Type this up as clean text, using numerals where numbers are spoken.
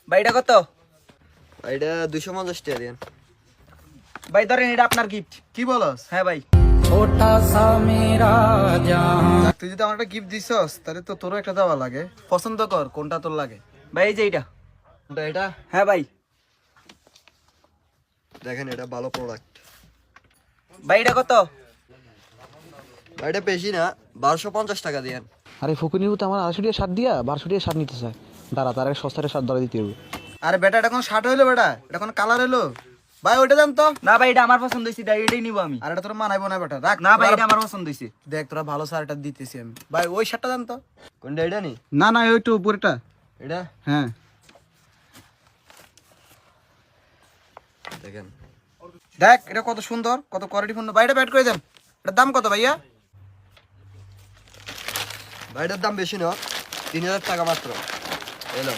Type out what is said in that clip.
ভাই এটা কত? এটা 250 টাকা দেন। ভাই ধরেন এটা আপনার গিফট। কি বলস? হ্যাঁ ভাই। যাক, তুই যদি আমার একটা গিফট দিছস তাহলে তো তোরও একটা দেওয়া লাগে। পছন্দ কর কোনটা তোর লাগে। ভাই এই যে এটা। এটা হ্যাঁ ভাই। দেখেন এটা ভালো প্রোডাক্ট। ভাই এটা কত? এটা বেশি না, 1250 টাকা দেন। আরে ফকুনির তো আমার 250 টাকা শার্ট দিয়া 1200 টাকা শার্ট নিতে চায়। দাঁড়া তার আগে সস্তারে শার্ট ধরা দিতে হবে। আরে বেটা, এটা কোন শার্ট হইলো বেটা? এটা কোন কালার হইলো? ভাই ওইটা জান তো। না ভাই এটা আমার পছন্দ হইছে, এটাই নিব আমি। আর এটা তোর মানাইবো না বেটা, রাখ। না ভাই এটা আমার পছন্দ হইছে। দেখ তোরা ভালো শার্টটা দিতেছি আমি। ভাই ওই শার্টটা জান তো। কোনটা এটা নি? না না, ওইটু উপরেটা। এটা হ্যাঁ দেখেন। দেখ এটা কত সুন্দর, কত কোয়ালিটিপূর্ণ। ভাই এটা ব্যাট করে দেন। এটার দাম কত ভাইয়া? এটার দাম বেশি না, 3000 টাকা মাত্র। এলো